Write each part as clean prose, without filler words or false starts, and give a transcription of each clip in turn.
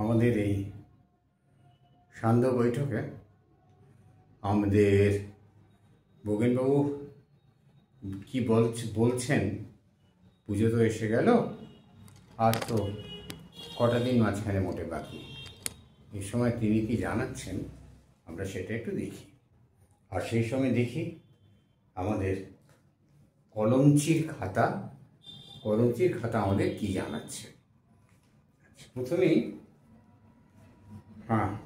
আমাদের এই সান্ধ্য বৈঠকে আমাদের বোগেনবাবু কি বলছেন, পুজো তো এসে গেল, আর তো কটা দিন মাঝখানে মোটে বাকি। এই সময় তিনি কি জানাচ্ছেন আমরা সেটা একটু দেখি। আর সেই সময় দেখি আমাদের কলমচির খাতা আমাদের কি জানাচ্ছে। প্রথমেই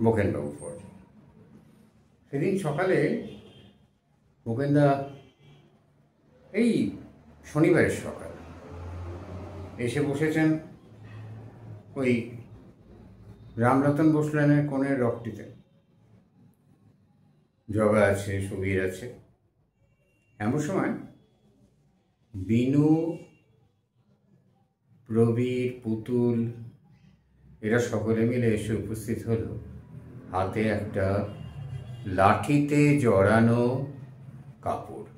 বোগেনবাবু পড়ব। সেদিন সকালে বোগেনদা এই শনিবারের সকাল এসে বসেছেন ওই রামরতন বসলেনের কোণের রকটিতে। জগা আছে, সুবীর আছে। এমন সময় বিনু, প্রবীর, পুতুল এরা সকলে মিলে এসে উপস্থিত হলো। হাতে একটা লাঠিতে জড়ানো কাপড়।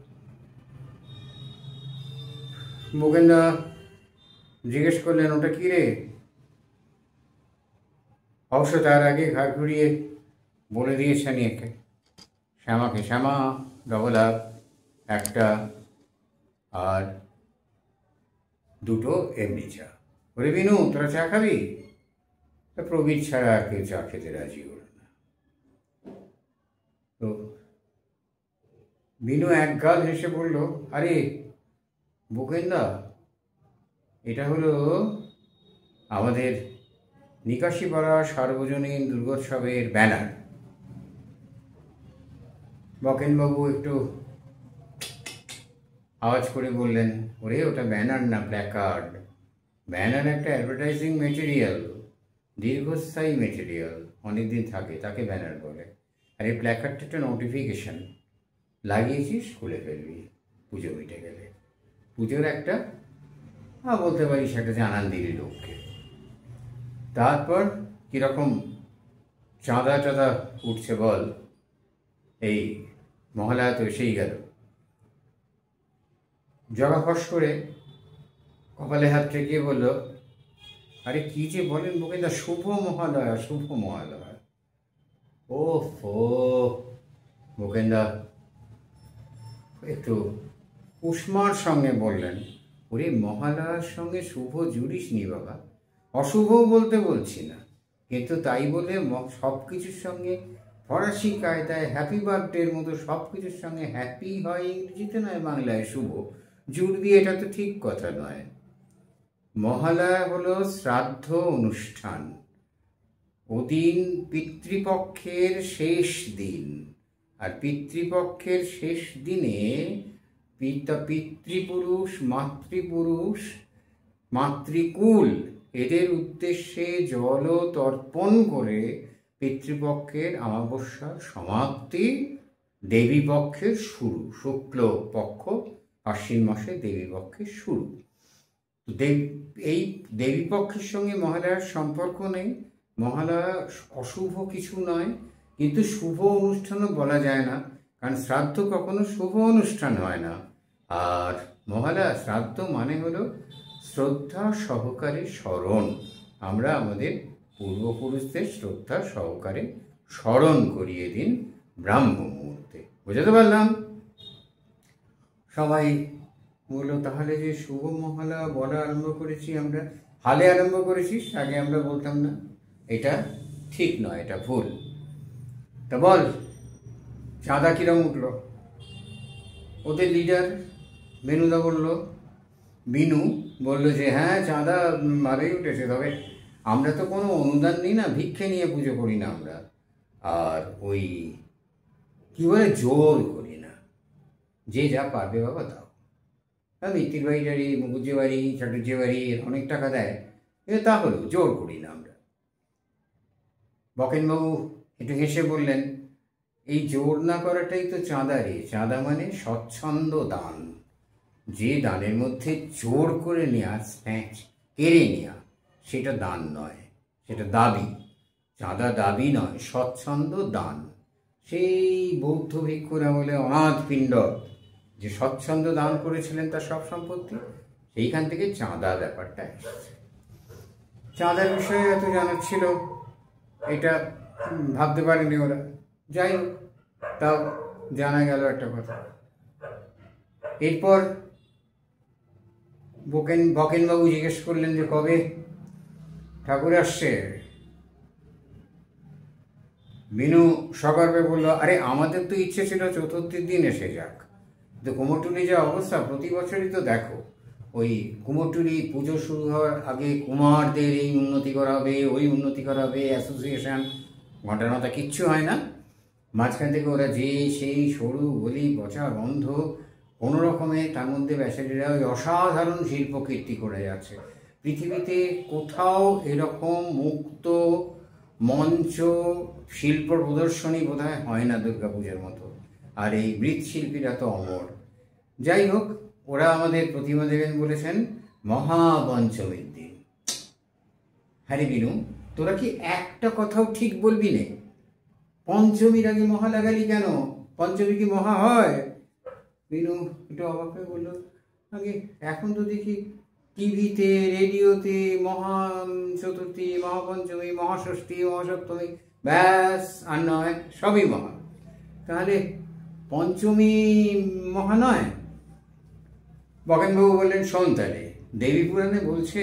বোগেনদা জিজ্ঞেস করলেন, ওটা কি রে? অবশ্য তার আগে ঘাড় ঘুরিয়ে বলে দিয়েছেন একে শ্যামাকে, শ্যামা ডবল আপ একটা আর দুটো এমনি চা। ওরে বিনু, তোরা চা খাবি? প্রবীর ছাড়া আর কেউ চা খেতে রাজি হল না। তো বিনু এক গাল হেসে বলল, আরে বোগেনদা, এটা হলো আমাদের নিকাশিপাড়া সার্বজনীন দুর্গোৎসবের ব্যানার। বোগেনবাবু একটু আওয়াজ করে বললেন, ওরে ওটা ব্যানার না, প্ল্যাকার্ড। ব্যানার একটা অ্যাডভার্টাইজিং মেটেরিয়াল, দীর্ঘস্থায়ী মেটেরিয়াল, অনেকদিন থাকে, তাকে ব্যানার বলে। আর এই প্ল্যাকার্ডটা একটা নোটিফিকেশন, লাগিয়েছিস খুলে ফেলবি পুজো মিটে গেলে। পুজোর একটা বলতে পারিস একটা জানান দিলি লোককে। তারপর কীরকম চাঁদা টাদা উঠছে বল, এই মহালয়া তো এসেই গেল। জগা ফস করে কপালে হাত ঠেকিয়ে বলল, আরে কি যে বলেন বোগেনদা, শুভ মহালয়া, শুভ মহালয়া। ও ফো, বোগেনদা একটু উষ্মার সঙ্গে বললেন, ওরে মহালয়ার সঙ্গে শুভ জুড়িস নি বাবা, অশুভও বলতে বলছি না, কিন্তু তাই বলে সব কিছুর সঙ্গে ফরাসি কায়দায় হ্যাপি বার্থডের মতো সব কিছুর সঙ্গে হ্যাপি হয় ইংরেজিতে নয় বাংলায় শুভ জুড়বি, এটা তো ঠিক কথা নয়। মহালয়া হলো শ্রাদ্ধ অনুষ্ঠান, ওদিন পিতৃপক্ষের শেষ দিন। আর পিতৃপক্ষের শেষ দিনে পিতৃপুরুষ, মাতৃপুরুষ, মাতৃকুল এদের উদ্দেশ্যে জল তর্পণ করে পিতৃপক্ষের অমাবস্যার সমাপ্তি, দেবীপক্ষের শুরু। শুক্ল পক্ষ আশ্বিন মাসে দেবীপক্ষের শুরু। এই দেবীপক্ষের সঙ্গে মহালয়ার সম্পর্ক নেই। মহালয়া অশুভ কিছু নয়, কিন্তু শুভ অনুষ্ঠানও বলা যায় না, কারণ শ্রাদ্ধ কখনো শুভ অনুষ্ঠান হয় না। আর মহালয়া শ্রাদ্ধ মানে হলো শ্রদ্ধা সহকারে স্মরণ। আমরা আমাদের পূর্বপুরুষদের শ্রদ্ধা সহকারে স্মরণ করিয়ে দিন ব্রাহ্ম মুহূর্তে। বুঝতে পারলাম? সবাই বললো, তাহলে যে শুভ মহালয়া বলা আরম্ভ করেছি আমরা, হালে আরম্ভ করেছিস, আগে আমরা বলতাম না, এটা ঠিক নয়, এটা ভুল। তা বল চাঁদা কিরম উঠলো? ওদের লিডার বেনুদা বলল, বিনু বলল যে হ্যাঁ চাঁদা ভালোই উঠেছে, তবে আমরা তো কোনো অনুদান নিই না, ভিক্ষে নিয়ে পুজো করি না আমরা, আর ওই কী বলে জোর করি না, যে যা পারবে বাবা দাও। মিত্তির বাড়ি, মুখুজ্জি বাড়ি, চাটুর্জি বাড়ি অনেক টাকা দেয়, কিন্তু তা হলেও জোর করি না আমরা। বকেনবাবু একটু হেসে বললেন, এই জোর না করাটাই তো চাঁদা রে। চাঁদা মানে স্বচ্ছন্দ দান, যে দানের মধ্যে জোর করে নেওয়া, স্ন্যাচ কেড়ে নেওয়া, সেটা দান নয়, সেটা দাবি। চাঁদা দাবি নয়, স্বচ্ছন্দ দান। সেই বৌদ্ধ ভিক্ষুর আমলে অনাথ পিণ্ড যে স্বচ্ছন্দ দান করেছিলেন তার সব সম্পত্তি, সেইখান থেকে চাঁদা ব্যাপারটা এসেছে। চাঁদার বিষয়ে এত জানার ছিল, এটা ভাবতে পারেনি ওরা। যাই হোক, তাও জানা গেল একটা কথা। এরপর বকেনবাবু জিজ্ঞেস করলেন যে কবে ঠাকুর আসছে। বিনু সগর্বে বলল, আরে আমাদের তো ইচ্ছে ছিল চতুর্থীর দিন এসে যাক, কিন্তু কুমোরটুলি যা অবস্থা, প্রতি বছরই তো দেখো ওই কুমোরটুলি পুজো শুরু হওয়ার আগে কুমারদের এই উন্নতি করা হবে, ওই উন্নতি করা হবে, অ্যাসোসিয়েশন, ঘটনাটা কিচ্ছু হয় না। মাঝখান থেকে ওরা যে সেই সরু গলি পচা বন্ধ কোনো রকমে, তার মধ্যে ব্যাসারীরা ওই অসাধারণ শিল্প কীর্তি করে যাচ্ছে। পৃথিবীতে কোথাও এরকম মুক্ত মঞ্চ শিল্প প্রদর্শনী বোধহয় হয় না দুর্গাপূজার মতো। আর এই মৃৎশিল্পীরা তো অমর। যাই হোক, ওরা আমাদের প্রতিমা দেবেন বলেছেন মহাপঞ্চমীর দিন। হ্যাঁ রে বিনু, তোরা কি একটা কথাও ঠিক বলবি নে? পঞ্চমীর আগে মহা লাগালি কেন? পঞ্চমী কি মহা হয়? বিনু একটু অবাক হয়ে বললো, আগে এখন তো দেখি টিভিতে রেডিওতে মহা চতুর্থী, মহাপঞ্চমী, মহাষষ্ঠী, মহাসপ্তমী, ব্যাস আর নয়, সবই মহা। তাহলে পঞ্চমী মহা নয়? বকেনবাবু বললেন, শোন তাহলে, দেবী পুরাণে বলছে,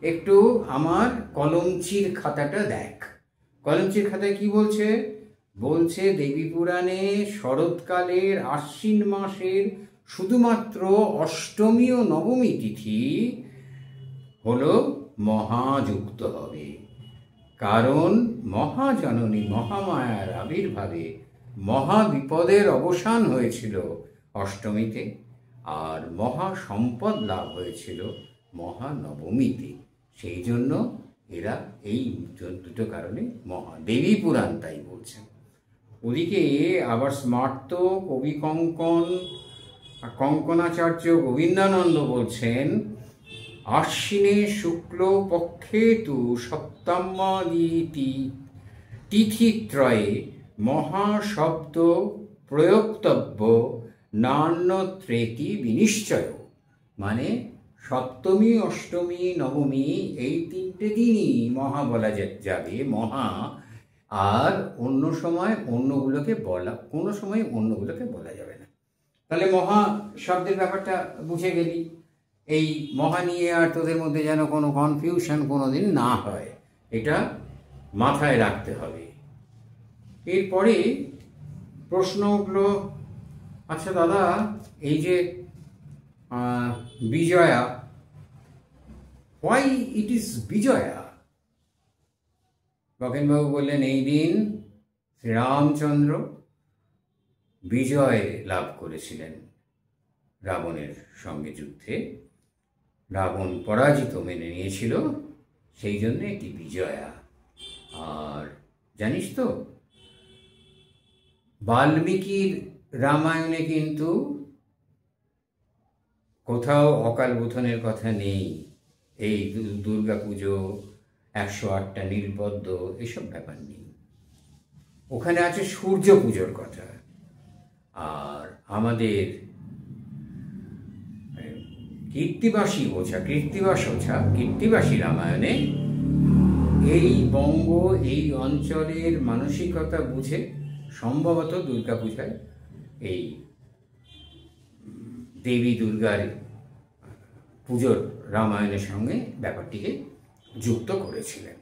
একটু আমার কলমচির খাতাটা দেখ। কলমচির খাতায় কি বলছে? বলছে দেবী পুরাণে শরৎকালের আশ্বিন মাসের শুধুমাত্র অষ্টমী ও নবমী তিথি হলো মহাযুক্ত হবে, কারণ মহাজননী মহামায়ার আবির্ভাবে মহাবিপদের অবসান হয়েছিল অষ্টমীতে, আর মহা সম্পদ লাভ হয়েছিল মহানবমীতে। সেই জন্য এরা এই দুটো কারণে মহাদেবী পুরাণ তাই বলছেন। ওদিকে আবার স্মার্ত কবি কঙ্কনাচার্য গোবিন্দানন্দ বলছেন, আশ্বিনে শুক্ল পক্ষে তু সপ্তমাদিতি তিথিত্রয়ে মহাশব্দ প্রয়োক্তব্য নান্যত্রেতি বিনিশ্চয়। মানে সপ্তমী, অষ্টমী, নবমী এই তিনটে দিনই মহা বলা যাবে, মহা। আর অন্য সময় অন্যগুলোকে বলা, কোনো সময় অন্যগুলোকে বলা যাবে না। তাহলে মহা শব্দের ব্যাপারটা বুঝে গেলি। এই মহা নিয়ে আর তোদের মধ্যে যেন কোনো কনফিউশন কোনোদিন না হয়, এটা মাথায় রাখতে হবে। এরপরে প্রশ্ন উঠল, আচ্ছা দাদা, এই যে Bijoya, why it is Bijoya? বকেনবাবু বললেন, এই দিন শ্রীরামচন্দ্র বিজয় লাভ করেছিলেন রাবণের সঙ্গে যুদ্ধে। রাবণ পরাজিত মেনে নিয়েছিল, সেই জন্য এটি বিজয়া। আর জানিস তো, বাল্মীকির রামায়ণে কিন্তু কোথাও অকাল বোধনের কথা নেই। এই দুর্গা পুজো, 108টা নীলপদ্ম, এসব ব্যাপার নেই। ওখানে আছে সূর্য পুজোর কথা। আর আমাদের কীর্তিবাসী রামায়ণে এই বঙ্গ, এই অঞ্চলের মানসিকতা বুঝে সম্ভবত দুর্গাপূজায় এই দেবী দুর্গার পুজোর রামায়ণের সঙ্গে ব্যাপারটিকে যুক্ত করেছিলেন।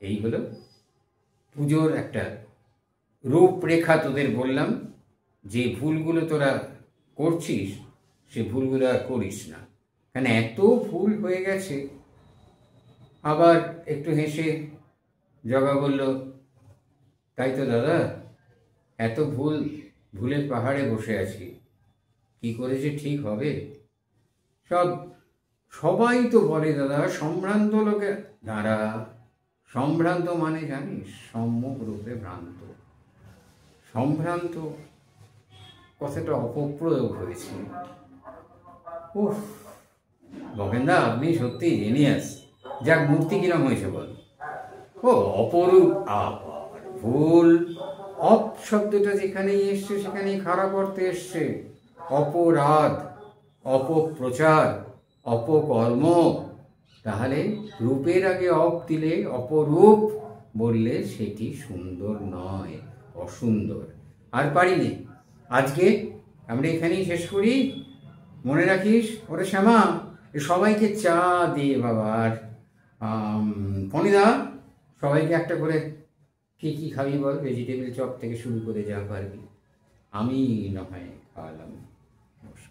এই হলো পুজোর একটা রূপরেখা। তোদের বললাম, যে ভুলগুলো তোরা করছিস সে ভুলগুলো আর করিস না, কারণ এত ভুল হয়ে গেছে। আবার একটু হেসে জগা বলল, তাই তো দাদা, এত ভুলের পাহাড়ে বসে আছি, কি করে যে ঠিক হবে? সবাই তো বলে দাদা, সম্ভ্রান্ত লোকে দাঁড়া। সম্ভ্রান্ত মানে জানিস? সম্যক রূপে ভ্রান্ত। সম্ভ্রান্ত কথাটা অপপ্রয়োগ হয়েছে। উফ বকেনদা, আপনি সত্যি জেনিয়াস। যাক, মূর্তি কিরম হয়েছে বল? ও অপরূপ। আবার ভুল। অপ শব্দটা যেখানেই এসছে সেখানেই খারাপ অর্থে এসছে। অপরাধ, অপপ্রচার, অপকর্ম। তাহলে রূপের আগে অপ দিলে অপরূপ, বললে সেটি সুন্দর নয়, অসুন্দর। আর পারি নে, আজকে আমরা এখানেই শেষ করি। মনে রাখিস ওরে শ্যামা, সবাইকে চা দিয়ে বাবা। আর ফণিদা, সবাইকে একটা করে কী কী খাবি বল, ভেজিটেবিল চপ থেকে শুরু করে যা পারবি। আমি না হয় খাওয়ালাম। নমস্কার।